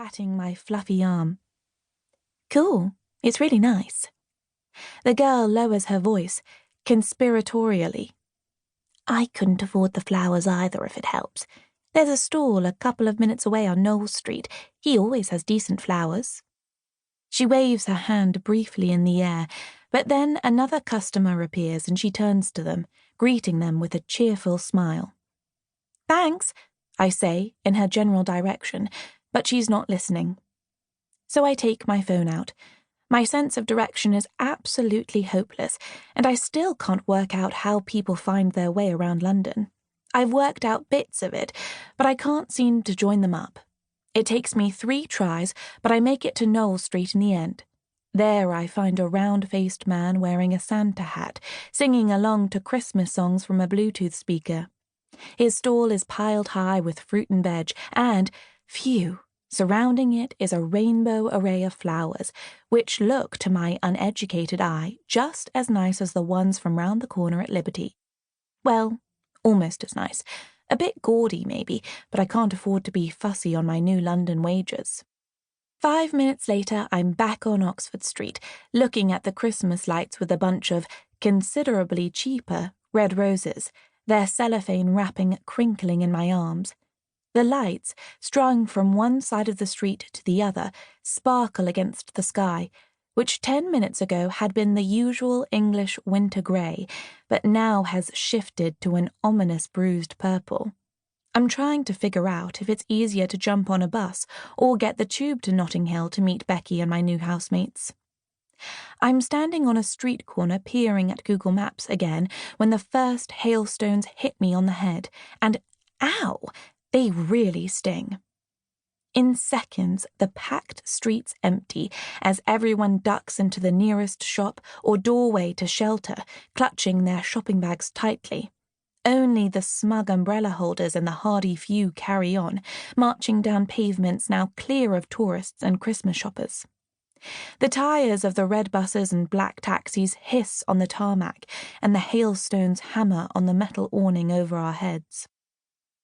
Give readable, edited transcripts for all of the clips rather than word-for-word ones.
patting my fluffy arm. Cool, it's really nice. The girl lowers her voice, conspiratorially. I couldn't afford the flowers either if it helps. There's a stall a couple of minutes away on Knoll Street. He always has decent flowers. She waves her hand briefly in the air, but then another customer appears and she turns to them, greeting them with a cheerful smile. Thanks, I say in her general direction, but she's not listening. So I take my phone out. My sense of direction is absolutely hopeless, and I still can't work out how people find their way around London. I've worked out bits of it, but I can't seem to join them up. It takes me 3 tries, but I make it to Knoll Street in the end. There I find a round-faced man wearing a Santa hat, singing along to Christmas songs from a Bluetooth speaker. His stall is piled high with fruit and veg, and, phew, surrounding it is a rainbow array of flowers, which look, to my uneducated eye, just as nice as the ones from round the corner at Liberty. Well, almost as nice. A bit gaudy, maybe, but I can't afford to be fussy on my new London wages. 5 minutes later, I'm back on Oxford Street, looking at the Christmas lights with a bunch of considerably cheaper red roses, their cellophane wrapping crinkling in my arms. The lights, strung from one side of the street to the other, sparkle against the sky, which 10 minutes ago had been the usual English winter grey, but now has shifted to an ominous bruised purple. I'm trying to figure out if it's easier to jump on a bus or get the tube to Notting Hill to meet Becky and my new housemates. I'm standing on a street corner peering at Google Maps again when the first hailstones hit me on the head, and ow, they really sting. In seconds, the packed streets empty as everyone ducks into the nearest shop or doorway to shelter, clutching their shopping bags tightly. Only the smug umbrella holders and the hardy few carry on, marching down pavements now clear of tourists and Christmas shoppers. The tires of the red buses and black taxis hiss on the tarmac, and the hailstones hammer on the metal awning over our heads.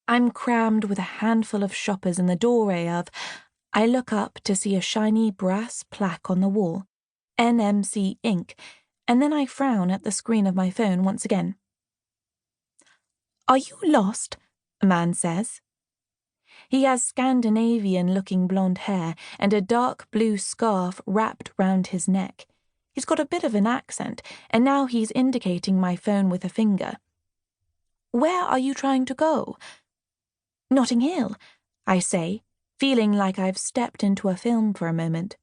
I'm crammed with a handful of shoppers in the doorway of... I look up to see a shiny brass plaque on the wall, NMC Inc., and then I frown at the screen of my phone once again. Are you lost? A man says. He has Scandinavian-looking blonde hair and a dark blue scarf wrapped round his neck. He's got a bit of an accent, and now he's indicating my phone with a finger. Where are you trying to go? Notting Hill, I say, feeling like I've stepped into a film for a moment.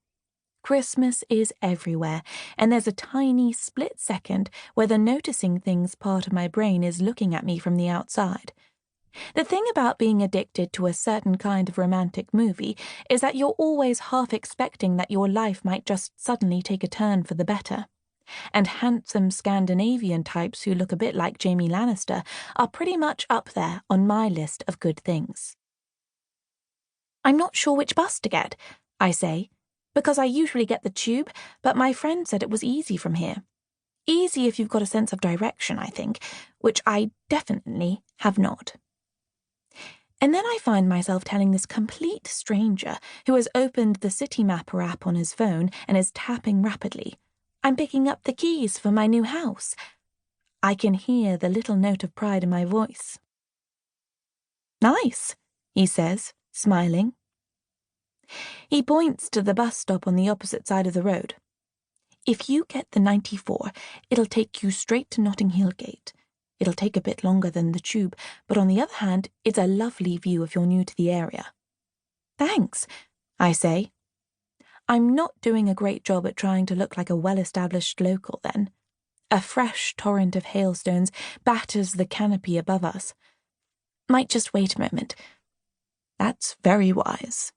Christmas is everywhere, and there's a tiny split second where the noticing things part of my brain is looking at me from the outside. The thing about being addicted to a certain kind of romantic movie is that you're always half expecting that your life might just suddenly take a turn for the better. And handsome Scandinavian types who look a bit like Jamie Lannister are pretty much up there on my list of good things. I'm not sure which bus to get, I say, because I usually get the tube, but my friend said it was easy from here. Easy if you've got a sense of direction, I think, which I definitely have not. And then I find myself telling this complete stranger who has opened the City Mapper app on his phone and is tapping rapidly, I'm picking up the keys for my new house. I can hear the little note of pride in my voice. Nice, he says, smiling. He points to the bus stop on the opposite side of the road. If you get the 94, it'll take you straight to Notting Hill Gate. It'll take a bit longer than the tube, but on the other hand, it's a lovely view if you're new to the area. Thanks, I say. I'm not doing a great job at trying to look like a well-established local then. A fresh torrent of hailstones batters the canopy above us. Might just wait a moment. That's very wise.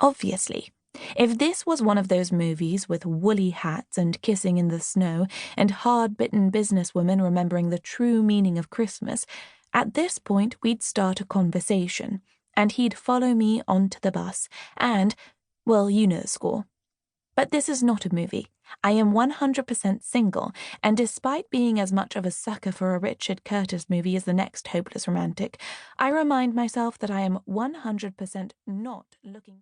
Obviously, if this was one of those movies with woolly hats and kissing in the snow and hard-bitten businesswomen remembering the true meaning of Christmas, at this point we'd start a conversation, and he'd follow me onto the bus, and, well, you know the score. But this is not a movie. I am 100% single, and despite being as much of a sucker for a Richard Curtis movie as the next hopeless romantic, I remind myself that I am 100% not looking...